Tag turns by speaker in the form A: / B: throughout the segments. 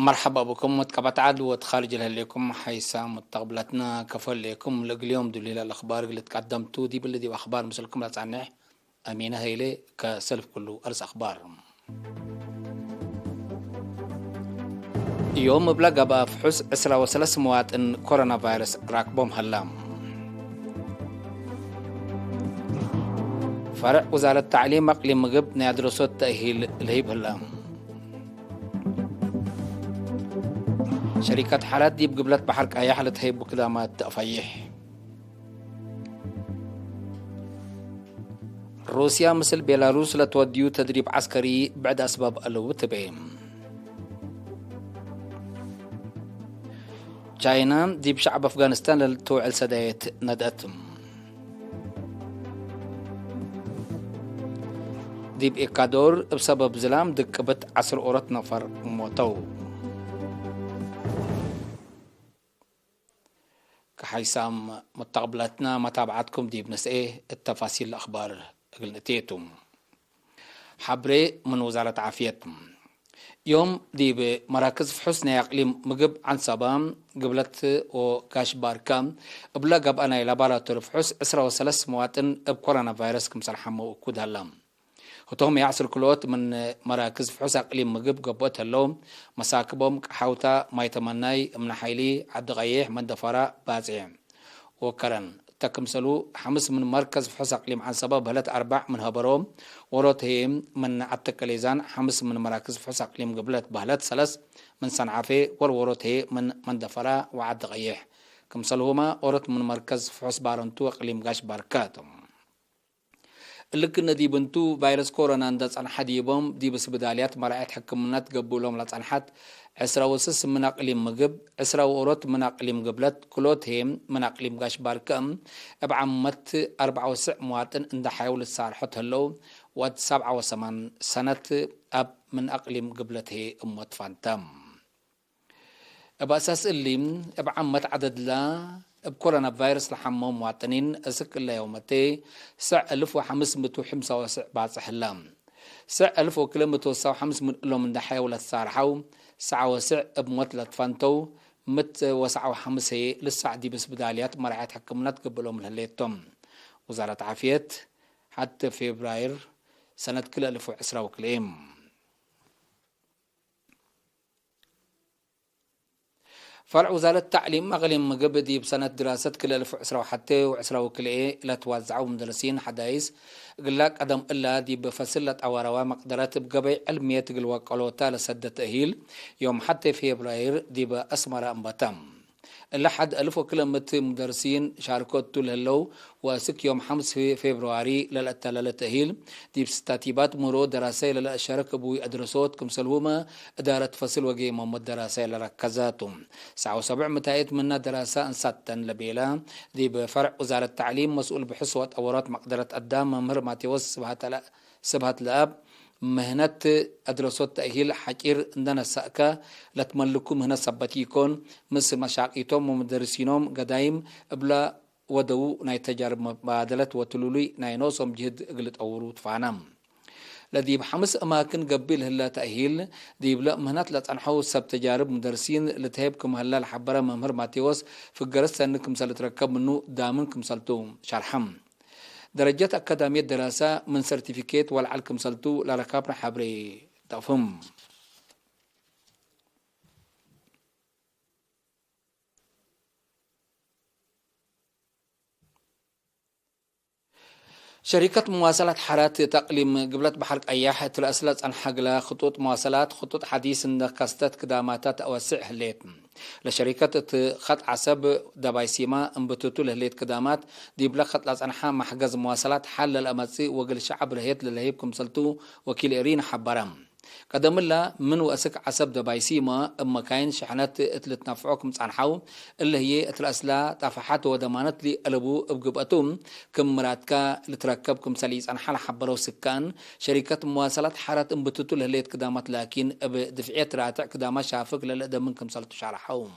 A: مرحبا بكم متقبط عاد وتخارج لكم حيسام متقبلتنا كفل لكم اليوم دليل الأخبار اللي تقدمتوا دي بالذي وأخبار مثلكم لا تعنح أمينة هيلي كسلف كله أرس أخبار يوم بلغ بقى فحوس 13 مواطن كورونا فيروس راكبهم هلام فرع وزارة التعليم أقليم مغب نادرسوا التأهيل الهيب هلام شركة حالات دي بقبلت بحر كايا حالة هيب بكدامات تأفيح روسيا مثل بيلاروس لتوديو تدريب عسكري بعد أسباب ألو تبعيم تشاينا دي بشعب أفغانستان للتوعل سدايت ندأتم دي بإكادور بسبب زلام دكبت 10 أورات نفر موتو كحيسام متقبلتنا متابعتكم دي بنسئه التفاصيل الأخبار قلنتيتم حبري من وزارة عافيتم يوم دي بمراكز فحوس إقليم مقب عن صبام قبلت وكاش باركام بلا قب أنا إلى باراتور فحوس 13 مواطن بكورونا فيروس كمسال حمو وكود هلام هتهم يعصر كلوت من مراكز فحوس إقليم مقب قبوت اللوم مساكبهم حوتا ما يتمناي من حيلي عد غيح من دفراء بازعيم وكرن تكمسلو 5 من مركز فحوس إقليم عن سبب هلت 4 من هبروم وروت هيم من عتكليزان 5 من مراكز فحوس إقليم قبلت بهلت 3 من صنعافي وروت هي من دفراء وعد غيح كمسلوهما ورت من مركز فحوس بارنتو إقليم غاش باركاتهم اللي كنا دي بنتو فيروس كورونا اندس عن حديبهم دي بس بداليات مرأيت حكمنات قبولهم لتصنحات 16 من أقليم مقب 10 ورot من أقليم قبلت كلوت هيم من أقليم غاش باركم بعمت 94 مواطن عند حيول الصالحات هلو ود 87 سنة أب من أقليم قبلت هي أمت فانتم بأساس اللي بعمت عدد لا بكورونا فيروس لحمو مواطنين أسك الله يومتي 1575 بعد حلام 1575 من دحية ولا الصارحو ساعة وسع بموت لتفانتو مت وسعة وحمسة للساعة دي بس بداليات مرعات حكمنات قبلهم لهليتهم وزارة عافية حتى فبراير سنة كل 1010 وكليم فرع وزارة التعليم مغلم مقبدي بسنة دراسة كل 1010 حتى وعسرة وكلية لا توزعوا مدرسين حدايس قلك قدم إلا دي بفصلة أوروا مقدرات بقبع علمية تقل وقالوتا لسد تأهيل يوم حتى في فبراير دي بأسمر أنبتام لحد 1000 وكلمة مدرسين شاركوا طول اللو وسك يوم 5 في فبراير للتأهيل دي بستاتيبات مرو دراسة للشارك أبوي أدرسوت كم سلوما إدارة فصل وجي محمد دراسة لركزاتهم 7 متايت منا دراسة انساتن لبيلا دي بفرع وزارة التعليم مسؤول بحصوة أورات مقدرة قدام ممر ما توس سبهات الأب مهنة أدرسوت تأهيل حكير عندنا سأكا لتملكوا مهنة سبتيكون مثل مشاقيتهم ومدرسينهم قدايم بلا ودو ناي تجارب مبادلة وتلولي ناي نوصم جهد قلت أورود فانام لدي بحمس أماكن قبل هلا تأهيل دي بلا مهنات لتنحو سب تجارب مدرسين لتهيبكم هلا الحبرة ممهر ماتيوس في الجرس أنكم سلتركب منه دامنكم سلتوم شرحم درجات أكاديمية دراسة من سيرتيفيكيت والعلكم سلتو لركابنا حبري تفهم شركة مواصلات حارات تقليم قبلت بحر أياح تلأسلت عن حقلا خطوط مواصلات خطوط حديث كاستات كداماتات أوسع هليت لشركة خط عسب دبايسيما انبتوتو لهليت كدامات دي بلا خط لاز أنحا محجز مواصلات حل الأماتسي وقل شعب رهيت للهيبكم سلتو وكيل إرين حبرام قدم الله من وأسك عسب دبايسيما أما كاين شحنات اتلتنافعوكم صنحو اللي هي اتلأسلا تفحات ودمانت لي ألبو بقبقتهم كم مراتكا لتركبكم سليس عن حال حبرو سكان شركة مواصلات حارات انبتتو لهليت كدامات لكن بدفعية راتع كدامة شافك للأدى منكم سلتو شارحوم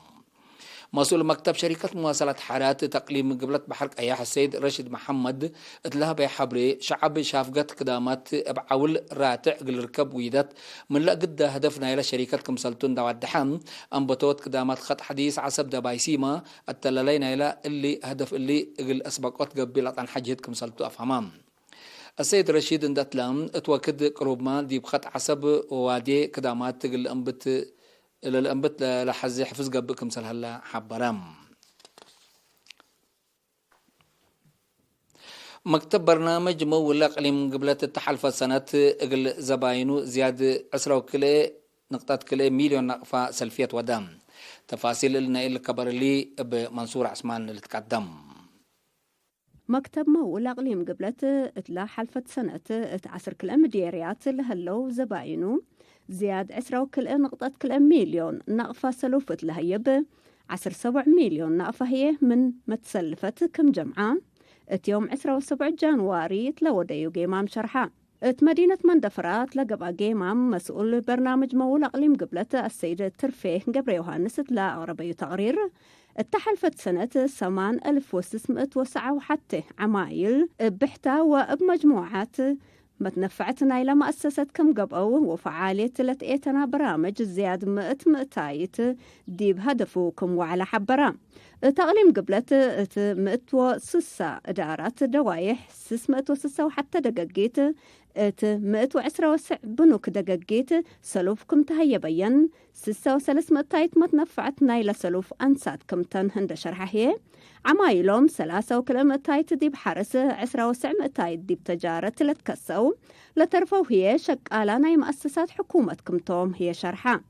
A: مسؤول مكتب شركة مواصلات حارات تقليم قبلة بحر أياح السيد رشيد محمد اتلهب حبري شعب شافقت قدامات بعول راتع قل ركب ويدات من لا قد هدفنا إلى شركة كمسلتون دوات دحام أنبطوت قدامات خط حديث عصب دبايسيما التلالين إلى اللي هدف اللي قل أسبقات قبلت عن حاجة كمسلتو أفهمام. السيد رشيد اندتلام اتوكد قروب ما دي بخط عصب وادي قدامات قل الأنبت لحزي حفظ قبكم سل هلا حبرام. مكتب برنامج مول اقليم قبلة التحالف سنة اقل زباينو زياد 10 مليون نقفة سلفية ودم. تفاصيل لنا اللي كبر لي بمنصور عثمان اللي تقدم.
B: مكتب مول اقليم قبلة اتلا حلفة سنة 10 مديريات لهلو زباينو زياد 10 مليون نقفة سلوفت لهيب 7 مليون نقفة هي من متسلفت كم جمعة اتيوم 7 جانواري تلوديو جيمام شرحة مدينة مندفرات لقبا جيمام مسؤول برنامج مول اقليم قبلة السيد ترفيه قبر يوهانس تلا أغربي تقرير التحلفت سنة 8609 حتى عمايل بحتة وبمجموعات متنفعتنا إلى مؤسسة كم قبأو وفعالية لتقيتنا برامج زياد 100 دي بهدفوكم وعلى حبرام تقليم قبلت 106 إدارات دوايح 606 وحتى دقاقيت 110 بنوك دقاقيت سلوفكم تهيا بيان 300 متنفعتنا إلى سلوف أنسات كم تنهند شرحه عمايلهم 3 دي بحرس 10 دي بتجارة لتكسو لترفو هي شكالانا مؤسسات حكومتكم توم هي شرحة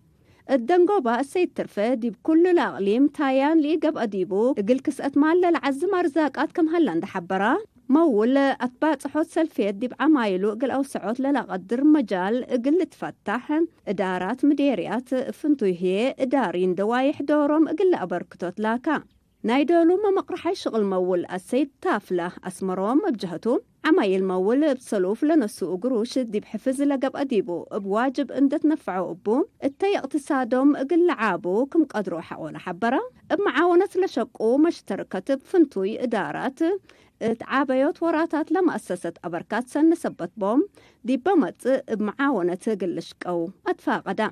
B: الدنقوبة السيد ترفه دي بكل الأقليم تايان لي قب أديبو قل كسأت مال للعز مرزاقات كم هلان دحبرا مول أتباع صحوت سلفيت دي بعمايلو قل أو سعوت للا قدر مجال قل تفتح إدارات مديريات فنتوي هي إدارين دوايح دورهم قل أبركتوت لاكا نايدولو ما مقرحي شغل مول السيد تافلة أسمروم بجهتو عمايل مول بصلوف لنسو قروش دي بحفز لقب أديبو بواجب اندت نفعو أبو التي اقتصادهم قل عابو كم قدرو حقولا حبرا بمعاونة لشقو مشتركة بفنتوي إدارات تعابيوت وراتات لمؤسسة أبركات سن سبت بوم دي بمت بمعاونة قلشقو أتفاقدا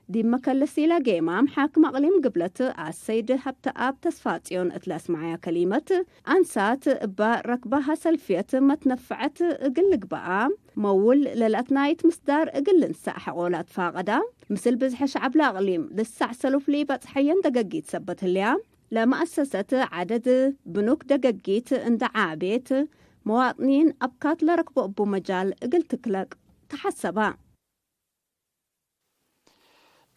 B: دي مكلسي لقيمام حاكم أقليم قبلت السيد حتى آب تسفاتيون اتلاس معايا كلمة أنسات بركبها سلفيت متنفعت قلق بقى مول للأتنايت مصدار قل نساح أولاد فاقدا مثل بزح شعب الأقليم للسع سلوف لي بتحيين دقاقيت سبت اليوم لمؤسسة عدد بنوك دقاقيت اند عابيت مواطنين أبكات لركبوا أبو مجال قلت كلك تحسبا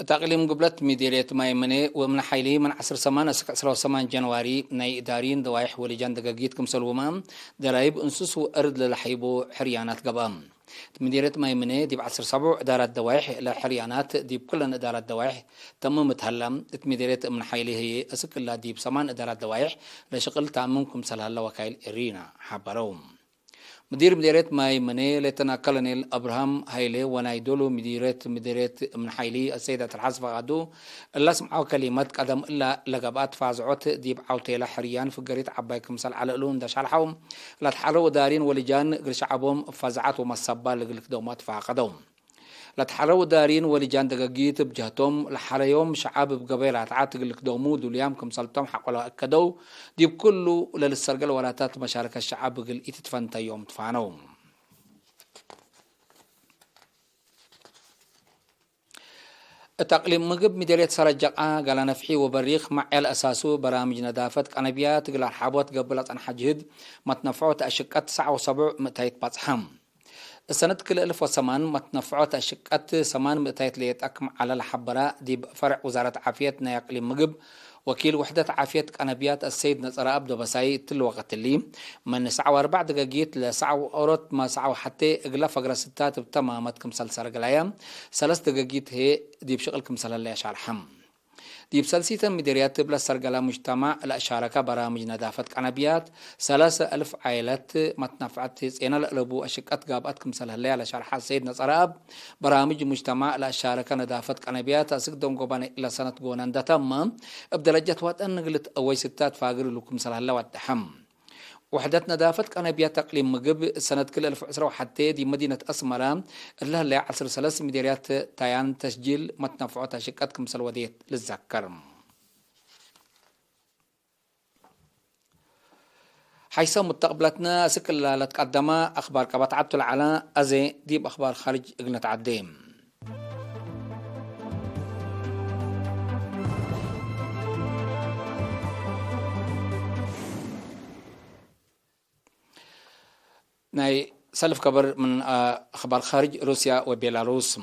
A: تقليم قبلت مديرية مايمنة ومن حيلي من 10 جنواري ناي إدارين دوايح ولجان دقاقيت كمسلومام درايب انسوس وأرد للحيبو حريانات قبام مديرية مايمنة دي بعصر 7 إدارات دوايح لحريانات دي بكل إدارات دوايح تم متهلم مديرية من حيلي هي أسك الله دي بسمان إدارات دوايح لشغل تامنكم سلالة وكايل إرينا حبروم مديرية مايمنة لتنا كولونيل أبراهام هايلي ونايدولو مديرية من حيلي السيدة الحاسبة غادو اللي سمعوا كلمات قدم إلا لقبات فازعوت ديب عوتيلا حريان في قريت عبايكم سال على قلون داش الحوم لا تحروا دارين ولجان قرش عبهم فازعات ومصبا لقلك دومات فاقدوم لا تحروا دارين ولجان دقاقيت بجهتهم لحريوم شعاب بقبيلات عاتق لك دومود وليامكم سلطهم حق ولا أكدو ديب كله للسرقل ولاتات مشاركة الشعاب قل إتتفنتا يوم تفانوم التقليم مقب مديرية سرجقة قال نفحي وبريخ مع الأساسو برامج ندافت قنبيات قل الحابوت قبلت عن حجهد ما تنفعوت أشكات 7 متايت باتحام السنة كل 1008 متنفعات أشكات 8 ليت أكم على الحبراء دي فرع وزارة عافيتنا يقليم مقب وكيل وحدة عافية قنبيات السيد نصر أبدو بساي تل وقت اللي من 4 دقاقيت لساعة أورط ما ساعة حتى إغلا فقرة 6 بتمامات كمسل سرق الأيام 3 دقاقيت هي دي بشغل كمسل اللي يشعر حم دي بسلسية مديريات بلا سرقلا مجتمع الأشاركة برامج نظافة قنبيات 3000 عائلات ما تنفعت سينا لقلبو أشكات قابات كمسال هاللي على شرح سيد نصراب برامج مجتمع الأشاركة نظافة قنبيات أسك دون قبان إلى سنة قونان دا تم بدرجة وات أن قلت أوي ستات فاقر لكم سال هاللي والدحم وحدة نظافة قنبيات تقليم مقب سنة كل 2010 حتى دي مدينة أسمرة اللي هلا 10 مديريات تايان تسجيل ما تنفعت أشكات كمسال وديت للذكر حيث مستقبلتنا سكل لتقدم أخبار كبات عبد العلا أزي ديب أخبار خارج إقنة عديم ناي سلف كبر من أخبار خارج روسيا وبيلاروس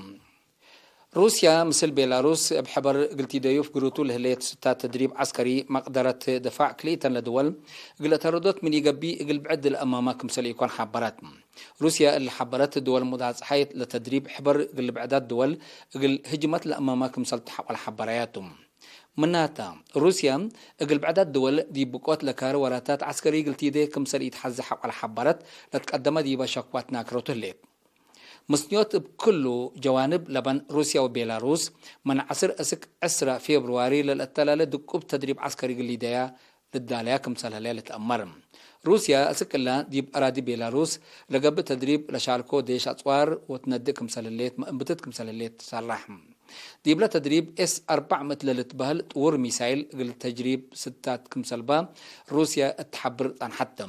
A: روسيا مثل بيلاروس بحبر قلتي دايوف قروتو لهلية ستات تدريب عسكري مقدرة دفاع كليتا لدول قلت ردت من يقبي قل بعد الأمامك مثل يكون حبرات روسيا اللي حبرت الدول مدعسحية لتدريب حبر قل بعدات دول قل هجمت الأمامك مثل تحول حبرياتهم مناتا روسيا قل بعدات دول دي بقوات لكار وراتات عسكري قلتي دي كمثل يتحزح على حبرات لتقدم دي بشاكوات ناكروت الليل مسنيوت بكل جوانب لبن روسيا وبيلاروس من عصر أسرة فبراير للأتلالة دكوب تدريب عسكري قليدية للدالية كمثال ليلة أمر روسيا أسكلا ديب أرادي بيلاروس لقب تدريب لشاركو ديش أطوار وتندق كمثال الليت مأنبتت كمثال الليت صالحهم ديب لا تدريب S4 مثل لتبهل طور ميسايل قل تجريب 6 كمثال با روسيا تحبر عن حتى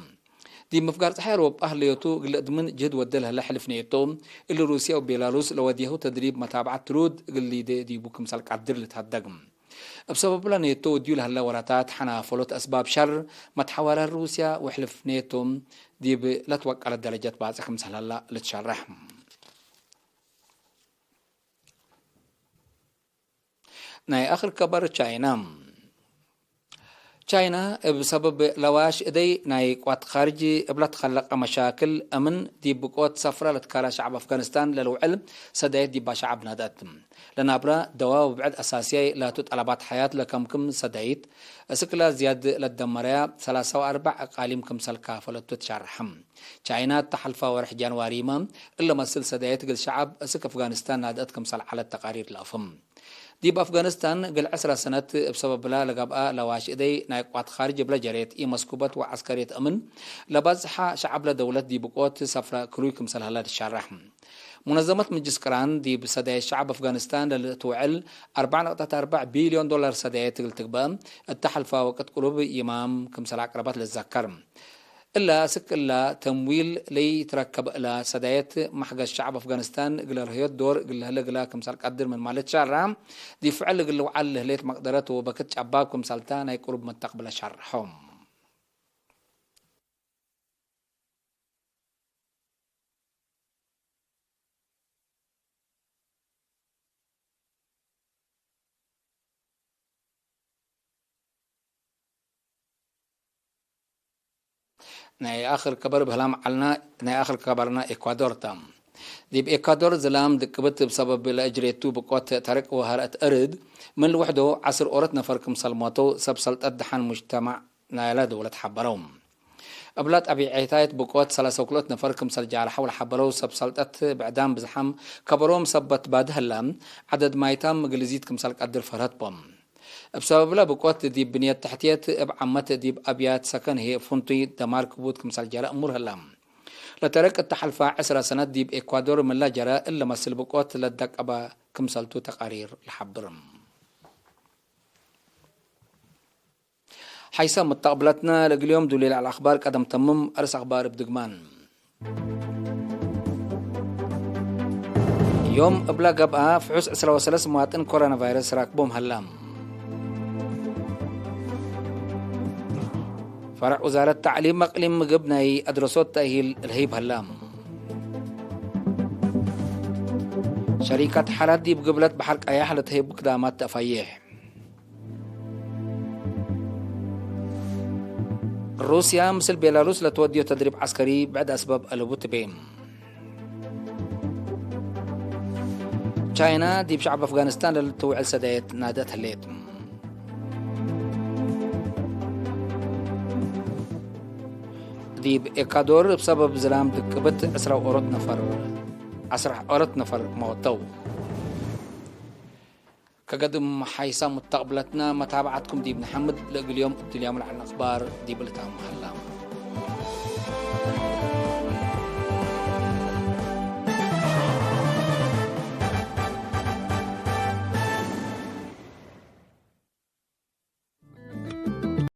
A: دي مفقار تحير وبأهليتو قل أدمن جد ودلها لحلف نيتو اللي روسيا وبيلاروس لو وديهو تدريب متابعة ترود قل لي دي بو كمثال قدر لتهدقم بسبب لا نيتو ديو لها وراتات حنا فلوت أسباب شر ما تحول روسيا وحلف نيتو دي لا توقع على الدرجات بعض كمثال هلا لتشرح ناي آخر كبر تشاينا بسبب لواش إدي ناي قوات خارجي بلا تخلق مشاكل أمن دي بقوات سفرة لتكارا شعب أفغانستان للو علم سدايت دي باشعب ناداتم لنابرا دواء وبعد أساسية لا تطلبات حياة لكم سدايت سكلا زياد للدمرية 3 و4 أقاليم كمسل كافلة تتشرحم تشاينا تحلفة ورح جانواري ما إلا مسل سدايت قل شعب سك أفغانستان نادات كمسل على التقارير الأفم دي بأفغانستان قل 10 سنة بسبب لا لقبقى لواش إدي نايقوات خارج بلا جريت مسكوبات وعسكرية أمن لبازحة شعب لدولة دي بقوات سفرة كروي كمسل هلا الشارح منظمة مجسكران دي بسدايا شعب أفغانستان لتوعل 4.4 بليون دولار سدايا تقبام التحلفة وقت قلوب إمام كمسل عقربات للذكر إلا سك إلا تمويل لي تركب إلى سدايات محق الشعب أفغانستان قل رهيت دور قل هلا قلا كمسال قدر من مالت شارع دي فعل قل وعل هليت مقدرات وبكت شعباب كمسالتان هي قرب من تقبل شرحهم ناي آخر كبر بهلام علنا ناي آخر كبرنا إكوادور تام دي بإكوادور زلام دكبت بسبب الأجريتو بقوات ترك وهرأت أرد من لوحده 10 أورت نفر كمسلماتو سبسلت أدحان مجتمع نايلا دولة حبروم أبلات أبي عيتايت بقوات 3 نفر كمسل جعل حول حبرو سبسلت بعدام بزحم كبروم سبت بعد هلام عدد ما يتم مجلزيت كمسل قدر فرهت بوم بسبب لا بقوات دي بنية تحتيات بعمت دي أبيات سكن هي فنطي دمار كبوت كمسال جراء أمور هلام لترك التحلفة 10 سنوات دي بإكوادور من لا جراء إلا مسل بقوات لدك أبا كمسالتو تقارير الحبرم حيث متقبلتنا لقليوم دليل على الأخبار قدم تمم أرس أخبار بدقمان يوم أبلا قبقى فحوس 13 مواطن كورونا فيروس راكبهم هلام فرع وزارة التعليم مقلم مقبناي أدرسوت تأهيل الهيب هلام شركة حالات دي بقبلت بحرق أياح لتهيب قدامات تفايح روسيا مثل بيلاروس لتوديو تدريب عسكري بعد أسباب ألوبوت بيم تشاينا دي بشعب أفغانستان للتوعي السدايت نادت هليت دي بإكادور بسبب زلام دكبت عسرة أورط نفر موتو كقدم حيسا متقبلتنا متابعتكم دي بن حمد لقل اليوم اليوم على الأخبار دي بلتها محلام